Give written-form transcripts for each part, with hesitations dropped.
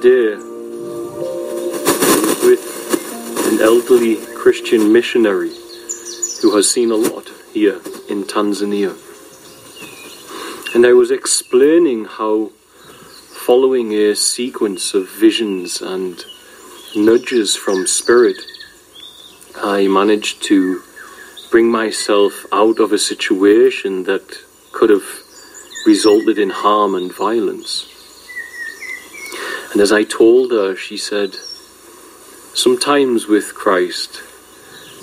day, I was with an elderly Christian missionary who has seen a lot here in Tanzania. And I was explaining how, following a sequence of visions and nudges from Spirit, I managed to bring myself out of a situation that could have resulted in harm and violence. And as I told her, she said, sometimes with Christ,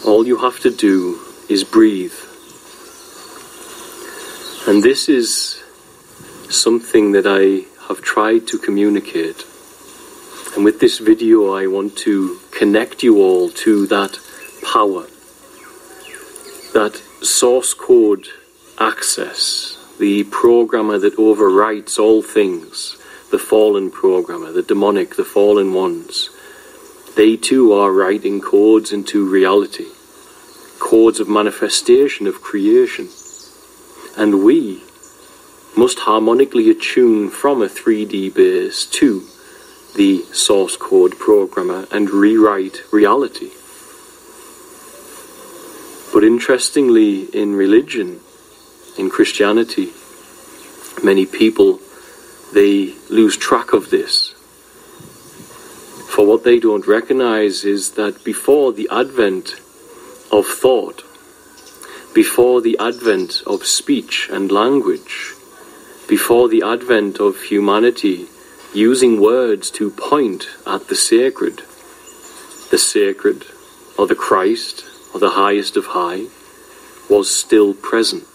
all you have to do is breathe. And this is something that I have tried to communicate. And with this video, I want to connect you all to that power, that source code access, the programmer that overwrites all things, the fallen programmer, the demonic, the fallen ones. They too are writing codes into reality, codes of manifestation, of creation. And we must harmonically attune from a 3D base to the source code programmer and rewrite reality. But interestingly, in religion, in Christianity, many people, they lose track of this. For what they don't recognize is that before the advent of thought, before the advent of speech and language, before the advent of humanity using words to point at the sacred, or the Christ, or the highest of high, was still present.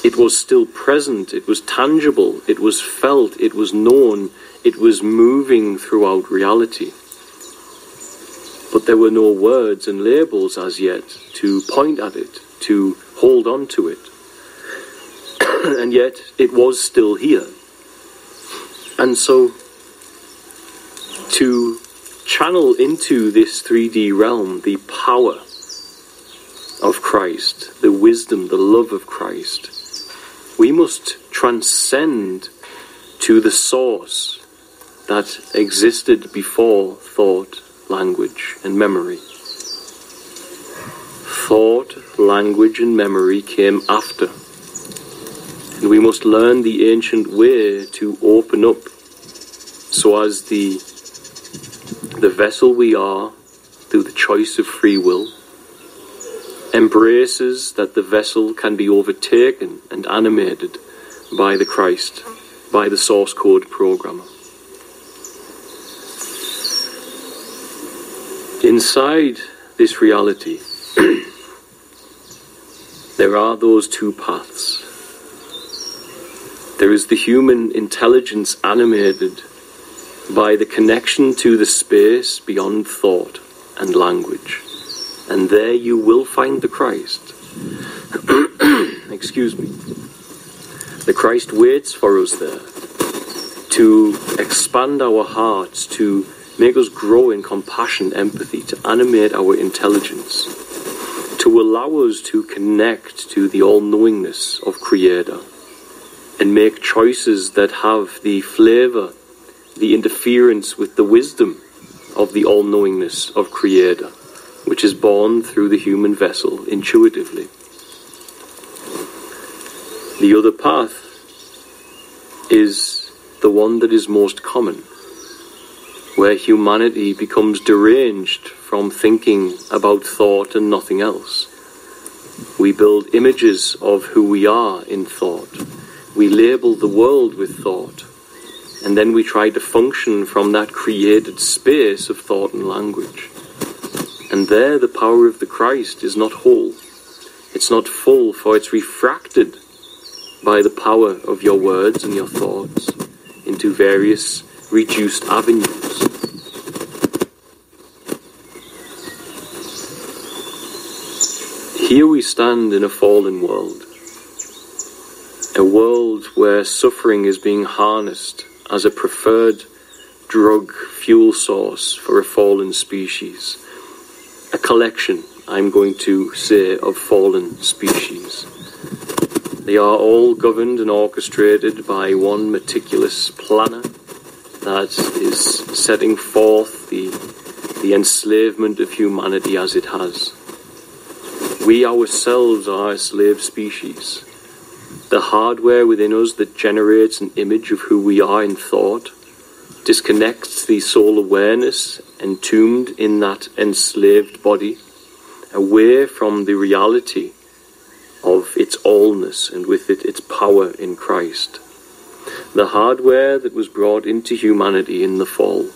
It was still present, it was tangible, it was felt, it was known, it was moving throughout reality. But there were no words and labels as yet to point at it, to hold on to it. And yet it was still here. And so to channel into this 3D realm the power of Christ, the wisdom, the love of Christ, we must transcend to the source that existed before thought, language, and memory. Thought, language, and memory came after. And we must learn the ancient way to open up so as the vessel we are, through the choice of free will, embraces that the vessel can be overtaken and animated by the Christ, by the source code programmer. Inside this reality, there are those two paths. There is the human intelligence animated by the connection to the space beyond thought and language. And there you will find the Christ. Excuse me. The Christ waits for us there to expand our hearts, to make us grow in compassion, empathy, to animate our intelligence, to allow us to connect to the all-knowingness of Creator and make choices that have the flavor, the interference with the wisdom of the all-knowingness of Creator, which is born through the human vessel intuitively. The other path is the one that is most common, where humanity becomes deranged from thinking about thought and nothing else. We build images of who we are in thought. We label the world with thought. And then we try to function from that created space of thought and language. And there the power of the Christ is not whole. It's not full, for it's refracted by the power of your words and your thoughts into various reduced avenues. Here we stand in a fallen world. A world where suffering is being harnessed as a preferred drug fuel source for a fallen species. A collection, I'm going to say, of fallen species. They are all governed and orchestrated by one meticulous planner that is setting forth the enslavement of humanity as it has. We ourselves are a slave species. The hardware within us that generates an image of who we are in thought disconnects the soul awareness entombed in that enslaved body away from the reality of its allness and with it its power in Christ. The hardware that was brought into humanity in the fall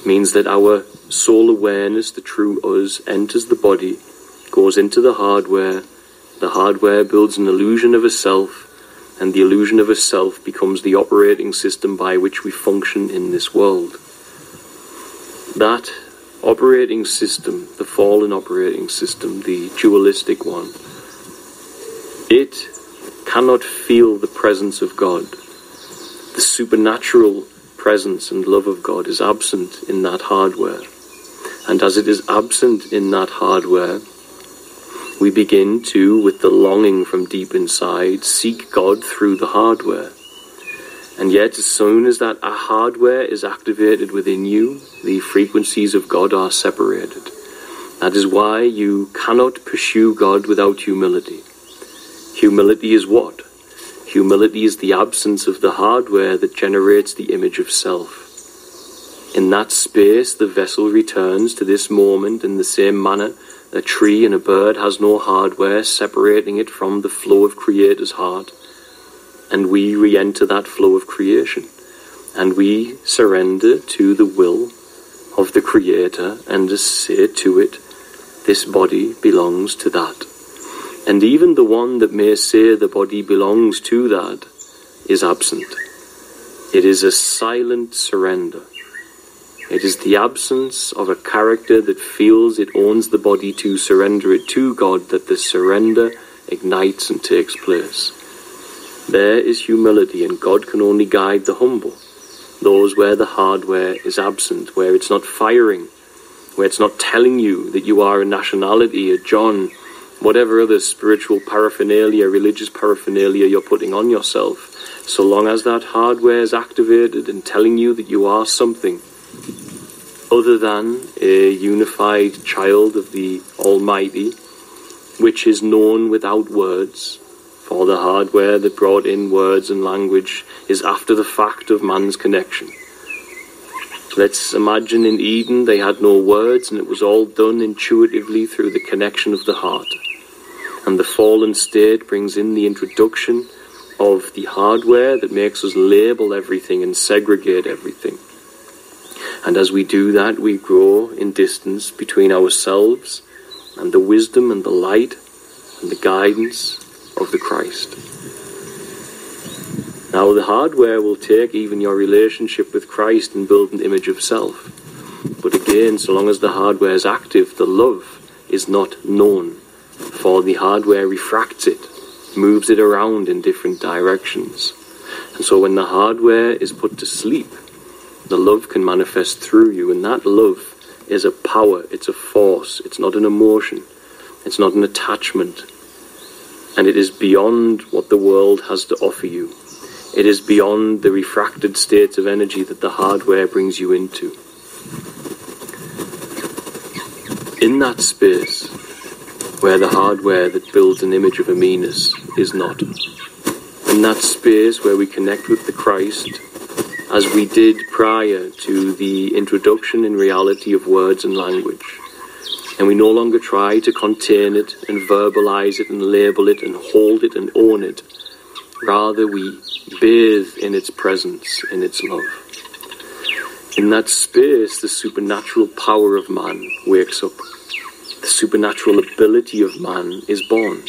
means that our soul awareness, the true us, enters the body, goes into the hardware builds an illusion of a self, and the illusion of a self becomes the operating system by which we function in this world. That operating system, the fallen operating system, the dualistic one, it cannot feel the presence of God. The supernatural presence and love of God is absent in that hardware. And as it is absent in that hardware, we begin to, with the longing from deep inside, seek God through the hardware. And yet, as soon as that hardware is activated within you, the frequencies of God are separated. That is why you cannot pursue God without humility. Humility is what? Humility is the absence of the hardware that generates the image of self. In that space, the vessel returns to this moment in the same manner a tree and a bird has no hardware separating it from the flow of Creator's heart. And we re-enter that flow of creation. And we surrender to the will of the Creator and just say to it, this body belongs to that. And even the one that may say the body belongs to that is absent. It is a silent surrender. It is the absence of a character that feels it owns the body to surrender it to God that the surrender ignites and takes place. There is humility, and God can only guide the humble. Those where the hardware is absent, where it's not firing, where it's not telling you that you are a nationality, a John, whatever other spiritual paraphernalia, religious paraphernalia you're putting on yourself. So long as that hardware is activated and telling you that you are something other than a unified child of the Almighty, which is known without words, for the hardware that brought in words and language is after the fact of man's connection. Let's imagine in Eden they had no words and it was all done intuitively through the connection of the heart. And the fallen state brings in the introduction of the hardware that makes us label everything and segregate everything. And as we do that, we grow in distance between ourselves and the wisdom and the light and the guidance of the Christ. Now the hardware will take even your relationship with Christ and build an image of self. But again, so long as the hardware is active, the love is not known. For the hardware refracts it, moves it around in different directions. And so when the hardware is put to sleep, the love can manifest through you, and that love is a power, it's a force, it's not an emotion, it's not an attachment, and it is beyond what the world has to offer you. It is beyond the refracted states of energy that the hardware brings you into. In that space, where the hardware that builds an image of a meanness is not, in that space where we connect with the Christ, as we did prior to the introduction in reality of words and language. And we no longer try to contain it and verbalize it and label it and hold it and own it. Rather, we bathe in its presence, in its love. In that space, the supernatural power of man wakes up. The supernatural ability of man is born.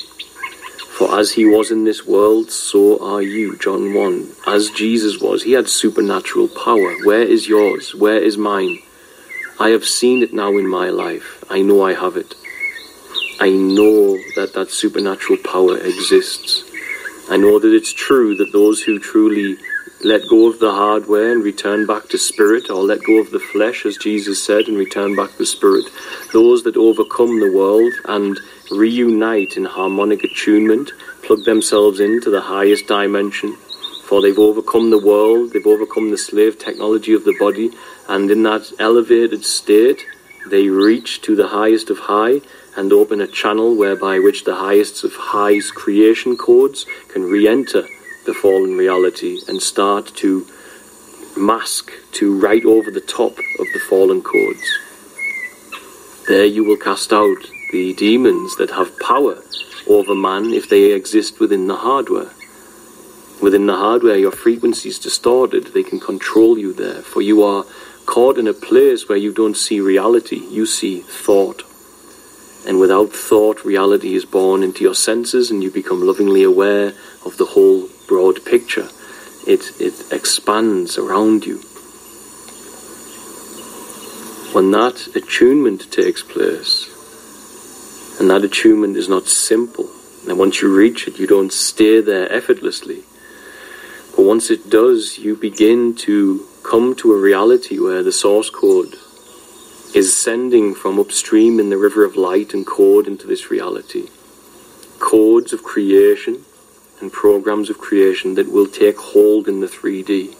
For as he was in this world, so are you, John 1. As Jesus was, he had supernatural power. Where is yours? Where is mine? I have seen it now in my life. I know I have it. I know that that supernatural power exists. I know that it's true that those who truly let go of the hardware and return back to spirit, or let go of the flesh, as Jesus said, and return back to spirit, those that overcome the world and reunite in harmonic attunement, plug themselves into the highest dimension, For they've overcome the world, they've overcome the slave technology of the body, and in that elevated state, they reach to the highest of high and open a channel whereby which the highest of high's creation codes can re-enter the fallen reality and start to mask to right over the top of the fallen codes. There you will cast out the demons that have power over man if they exist within the hardware. Within the hardware, your frequency is distorted. They can control you there, for you are caught in a place where you don't see reality, you see thought. And without thought, reality is born into your senses and you become lovingly aware of the whole broad picture. It expands around you. When that attunement takes place, and that attunement is not simple, and once you reach it, you don't stay there effortlessly. But once it does, you begin to come to a reality where the source code is sending from upstream in the river of light and code into this reality. Codes of creation and programs of creation that will take hold in the 3D.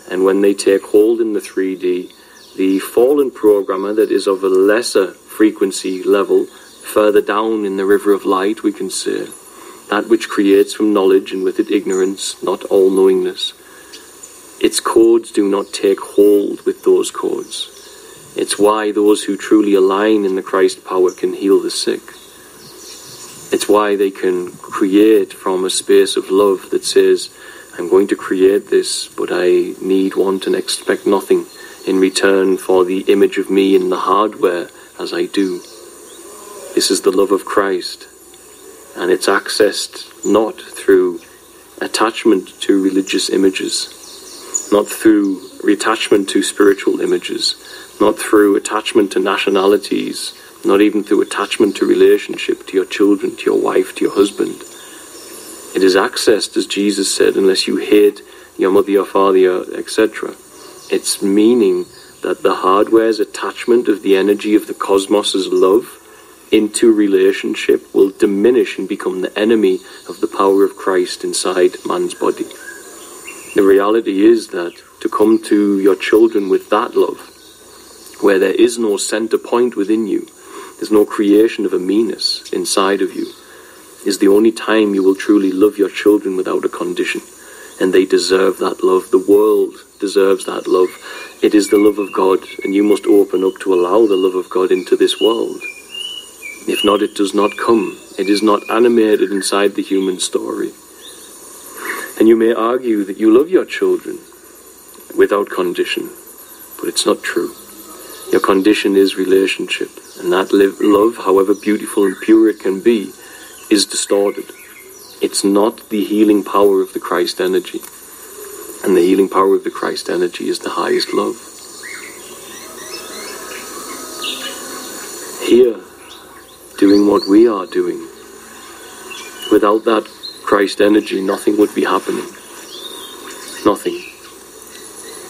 And when they take hold in the 3D, the fallen programmer that is of a lesser frequency level, further down in the river of light, we can say, that which creates from knowledge and with it ignorance, not all-knowingness. Its codes do not take hold with those codes. It's why those who truly align in the Christ power can heal the sick. It's why they can create from a space of love that says, I'm going to create this, but I need, want, and expect nothing in return for the image of me in the hardware as I do. This is the love of Christ. And it's accessed not through attachment to religious images, not through attachment to spiritual images, not through attachment to nationalities, not even through attachment to relationship, to your children, to your wife, to your husband. It is accessed, as Jesus said, unless you hate your mother, your father, etc. It's meaning that the hardware's attachment of the energy of the cosmos's love into relationship will diminish and become the enemy of the power of Christ inside man's body. The reality is that to come to your children with that love, where there is no center point within you, there's no creation of a meanness inside of you, is the only time you will truly love your children without a condition. And they deserve that love. The world deserves that love. It is the love of God, and you must open up to allow the love of God into this world. If not, it does not come. It is not animated inside the human story. And you may argue that you love your children without condition, but it's not true. Your condition is relationship, and that love, however beautiful and pure it can be, is distorted. It's not the healing power of the Christ energy, and the healing power of the Christ energy is the highest love. Here, doing what we are doing, without that Christ energy, nothing would be happening. Nothing.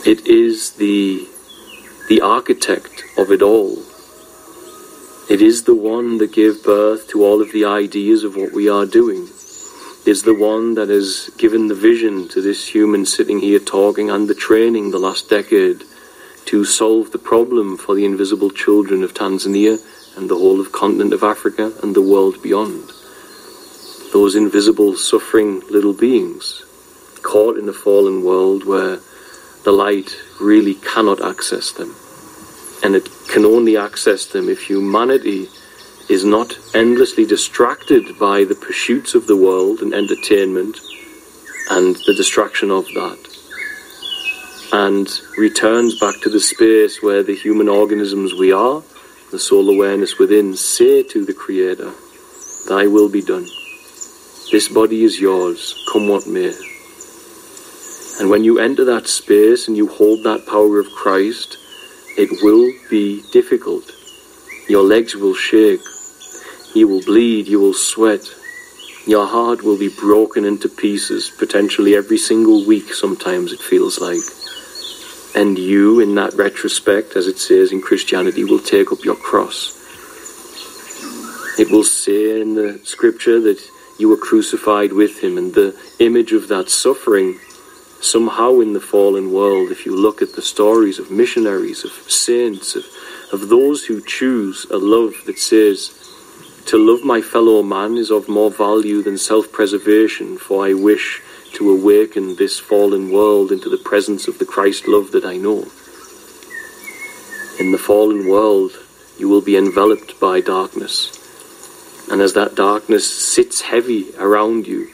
It is the architect of it all. It is the one that gave birth to all of the ideas of what we are doing. It is the one that has given the vision to this human sitting here talking, and the training the last decade to solve the problem for the invisible children of Tanzania and the whole of continent of Africa and the world beyond. Those invisible, suffering little beings caught in a fallen world where the light really cannot access them. And it can only access them if humanity is not endlessly distracted by the pursuits of the world and entertainment and the distraction of that, and returns back to the space where the human organisms we are, the soul awareness within, say to the Creator, Thy will be done. This body is yours, come what may. And when you enter that space and you hold that power of Christ, it will be difficult. Your legs will shake. You will bleed. You will sweat. Your heart will be broken into pieces, potentially every single week, sometimes it feels like. And you, in that retrospect, as it says in Christianity, will take up your cross. It will say in the scripture that you were crucified with him, and the image of that suffering somehow in the fallen world, if you look at the stories of missionaries, of saints, of those who choose a love that says, to love my fellow man is of more value than self-preservation, for I wish to awaken this fallen world into the presence of the Christ love that I know. In the fallen world, you will be enveloped by darkness. And as that darkness sits heavy around you,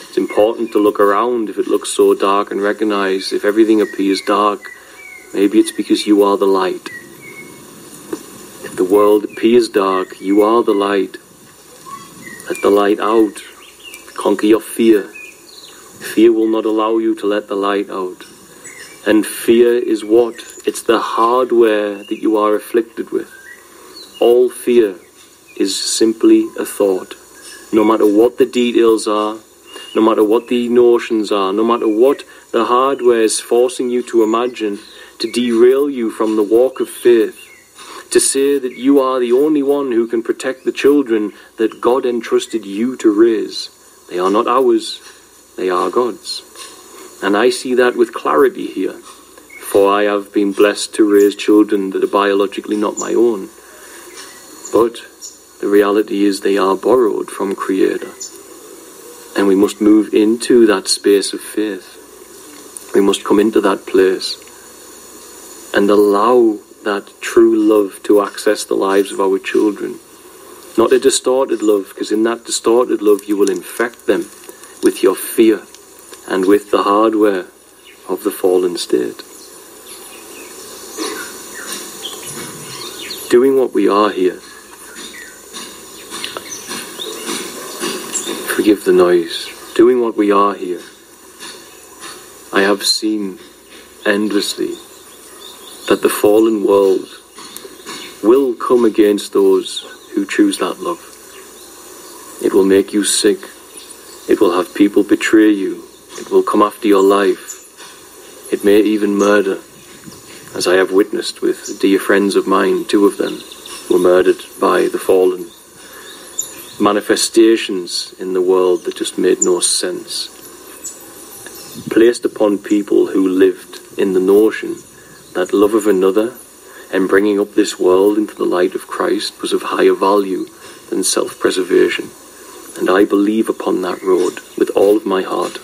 it's important to look around if it looks so dark and recognize if everything appears dark, maybe it's because you are the light. If the world appears dark, you are the light. Let the light out. Conquer your fear. Fear will not allow you to let the light out. And fear is what? It's the hardware that you are afflicted with. All fear is simply a thought. No matter what the details are, no matter what the notions are, no matter what the hardware is forcing you to imagine, to derail you from the walk of faith, to say that you are the only one who can protect the children that God entrusted you to raise. They are not ours, they are God's. And I see that with clarity here, for I have been blessed to raise children that are biologically not my own. But the reality is they are borrowed from Creator. And we must move into that space of faith. We must come into that place and allow that true love to access the lives of our children. Not a distorted love, because in that distorted love you will infect them with your fear and with the hardware of the fallen state. Doing what we are here. Forgive the noise. Doing what we are here. I have seen endlessly that the fallen world will come against those who choose that love. It will make you sick. It will have people betray you. It will come after your life. It may even murder, as I have witnessed with dear friends of mine. 2 of them were murdered by the fallen. Manifestations in the world that just made no sense, placed upon people who lived in the notion that love of another and bringing up this world into the light of Christ was of higher value than self-preservation. And I believe upon that road with all of my heart.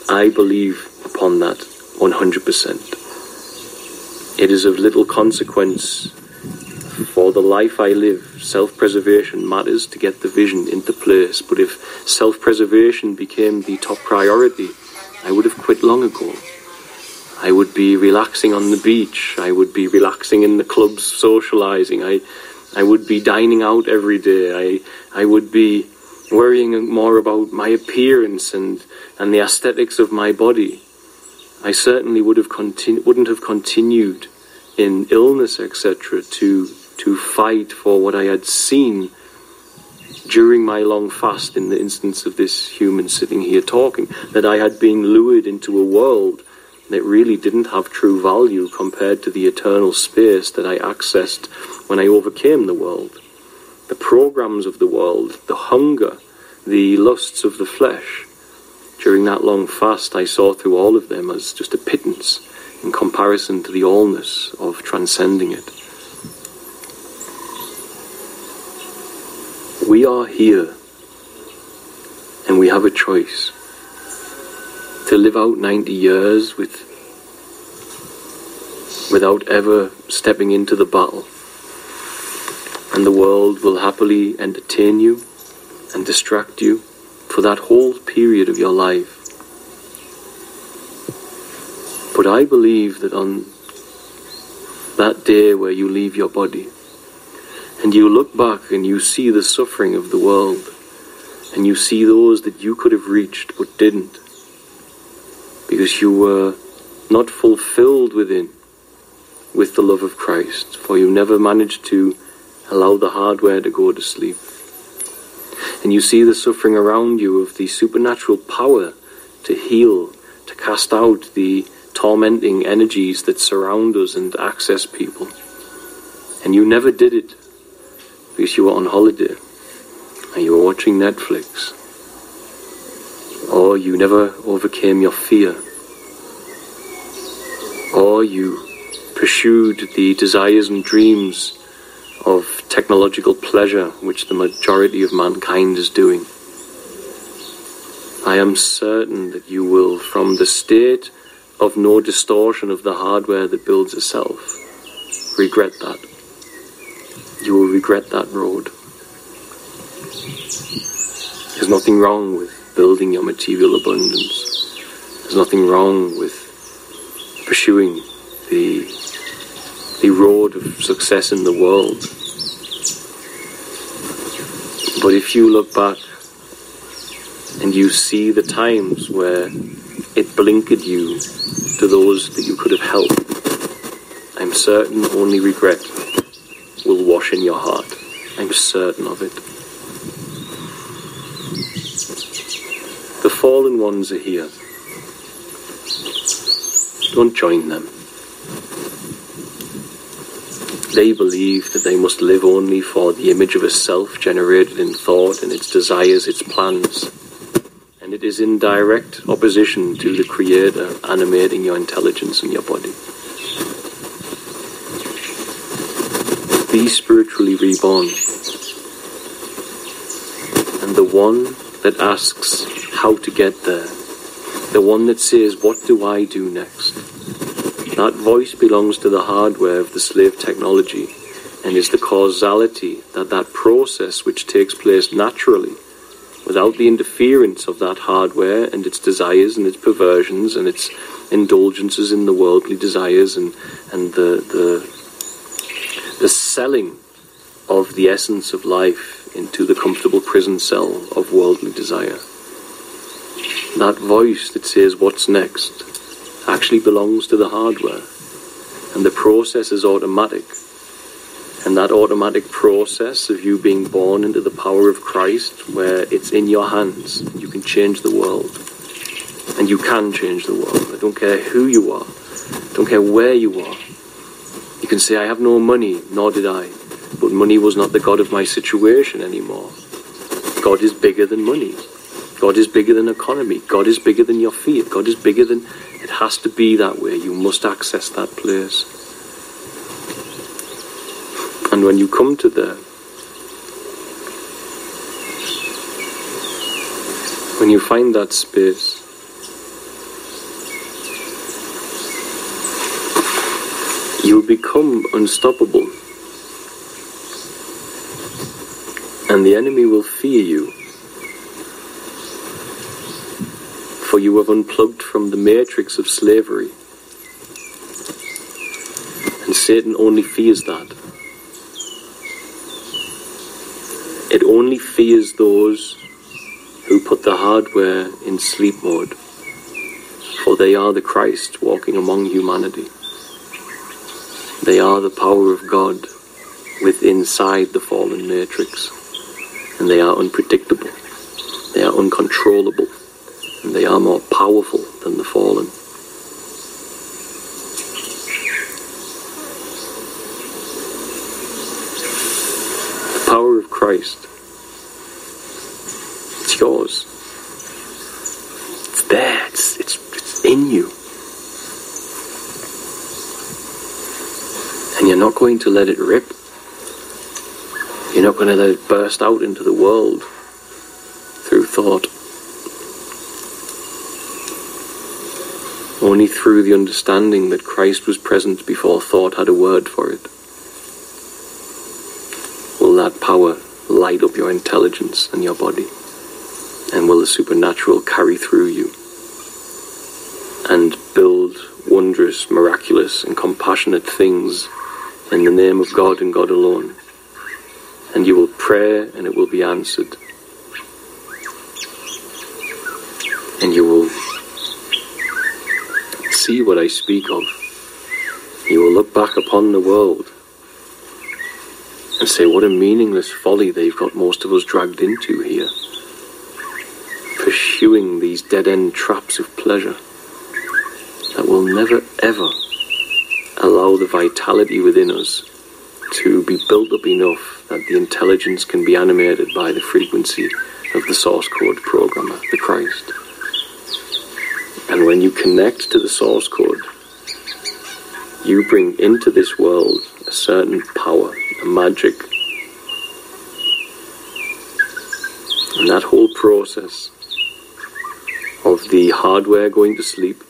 I believe upon that 100%. It is of little consequence for the life I live. Self-preservation matters to get the vision into place. But if self-preservation became the top priority, I would have quit long ago. I would be relaxing on the beach. I would be relaxing in the clubs, socializing. I would be dining out every day. I would be worrying more about my appearance and the aesthetics of my body. I certainly wouldn't have continued in illness, etc., to fight for what I had seen during my long fast in the instance of this human sitting here talking, that I had been lured into a world that really didn't have true value compared to the eternal space that I accessed when I overcame the world. The programs of the world, the hunger, the lusts of the flesh. During that long fast, I saw through all of them as just a pittance in comparison to the allness of transcending it. We are here, and we have a choice to live out 90 years without ever stepping into the battle. And the world will happily entertain you and distract you for that whole period of your life. But I believe that on that day where you leave your body, and you look back and you see the suffering of the world, and you see those that you could have reached but didn't, because you were not fulfilled within with the love of Christ, for you never managed to allow the hardware to go to sleep. And you see the suffering around you of the supernatural power to heal, to cast out the tormenting energies that surround us and access people. And you never did it because you were on holiday and you were watching Netflix. Or you never overcame your fear before you pursued the desires and dreams of technological pleasure, which the majority of mankind is doing. I am certain that you will, from the state of no distortion of the hardware that builds itself, regret that. You will regret that road. There's nothing wrong with building your material abundance. There's nothing wrong with pursuing the road of success in the world. But if you look back and you see the times where it blinkered you to those that you could have helped, I'm certain only regret will wash in your heart. I'm certain of it. The fallen ones are here. Don't join them. They believe that they must live only for the image of a self generated in thought and its desires, its plans. And it is in direct opposition to the Creator animating your intelligence and your body. Be spiritually reborn. And the one that asks how to get there, the one that says, what do I do next? That voice belongs to the hardware of the slave technology and is the causality that process which takes place naturally without the interference of that hardware and its desires and its perversions and its indulgences in the worldly desires and the selling of the essence of life into the comfortable prison cell of worldly desire. That voice that says what's next actually belongs to the hardware, and the process is automatic. And that automatic process of you being born into the power of Christ, where it's in your hands, you can change the world. And you can change the world. I don't care who you are. I don't care where you are. You can say, I have no money, nor did I. But money was not the God of my situation anymore. God is bigger than money. God is bigger than economy. God is bigger than your fear. God is bigger than... It has to be that way. You must access that place. And when you come to there, when you find that space, you become unstoppable. And the enemy will fear you. For you have unplugged from the matrix of slavery. And Satan only fears that. It only fears those who put the hardware in sleep mode. For they are the Christ walking among humanity. They are the power of God inside the fallen matrix. And they are unpredictable. They are uncontrollable. And they are more powerful than the fallen. The power of Christ, it's yours. It's there. It's in you. And you're not going to let it rip. You're not going to let it burst out into the world through thought. Only through the understanding that Christ was present before thought had a word for it will that power light up your intelligence and your body, and will the supernatural carry through you and build wondrous, miraculous and compassionate things in the name of God and God alone. And you will pray and it will be answered. And you will see what I speak of. You will look back upon the world and say, what a meaningless folly they've got most of us dragged into here, pursuing these dead-end traps of pleasure that will never ever allow the vitality within us to be built up enough that the intelligence can be animated by the frequency of the source code programmer, the Christ. And when you connect to the source code, you bring into this world a certain power, a magic. And that whole process of the hardware going to sleep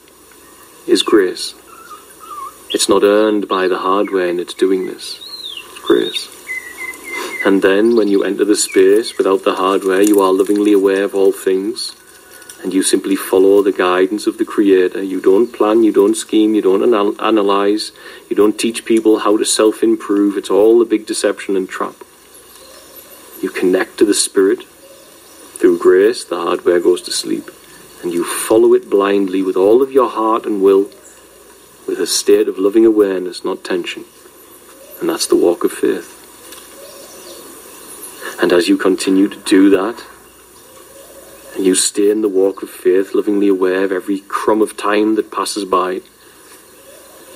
is grace. It's not earned by the hardware in its doing this. It's grace. And then when you enter the space without the hardware, you are lovingly aware of all things, and you simply follow the guidance of the Creator. You don't plan, you don't scheme, you don't analyze, you don't teach people how to self-improve. It's all a big deception and trap. You connect to the Spirit. Through grace, the hardware goes to sleep, and you follow it blindly with all of your heart and will, with a state of loving awareness, not tension. And that's the walk of faith. And as you continue to do that, and you stay in the walk of faith, lovingly aware of every crumb of time that passes by,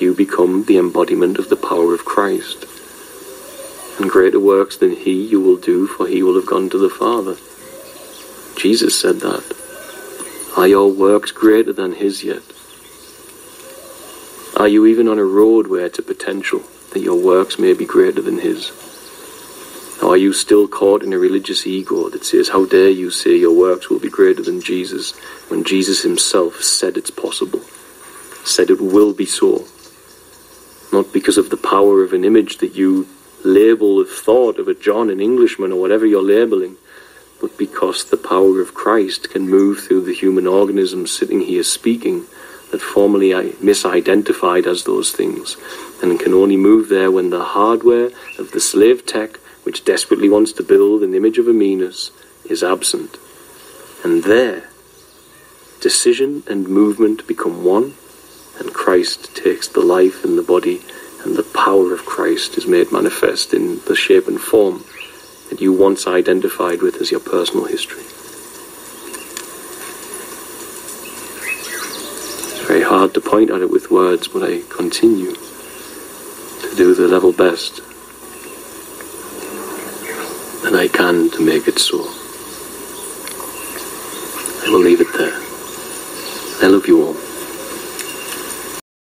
you become the embodiment of the power of Christ. And greater works than He you will do, for He will have gone to the Father. Jesus said that. Are your works greater than His yet? Are you even on a road where it's a potential that your works may be greater than His? Or are you still caught in a religious ego that says, how dare you say your works will be greater than Jesus, when Jesus Himself said it's possible, said it will be so? Not because of the power of an image that you label with thought of a John, an Englishman, or whatever you're labeling, but because the power of Christ can move through the human organism sitting here speaking that formerly I misidentified as those things, and can only move there when the hardware of the slave tech, which desperately wants to build an image of a meanness, is absent. And there, decision and movement become one, and Christ takes the life in the body, and the power of Christ is made manifest in the shape and form that you once identified with as your personal history. It's very hard to point at it with words, but I continue to do the level best that I can to make it so. I will leave it there. I love you all.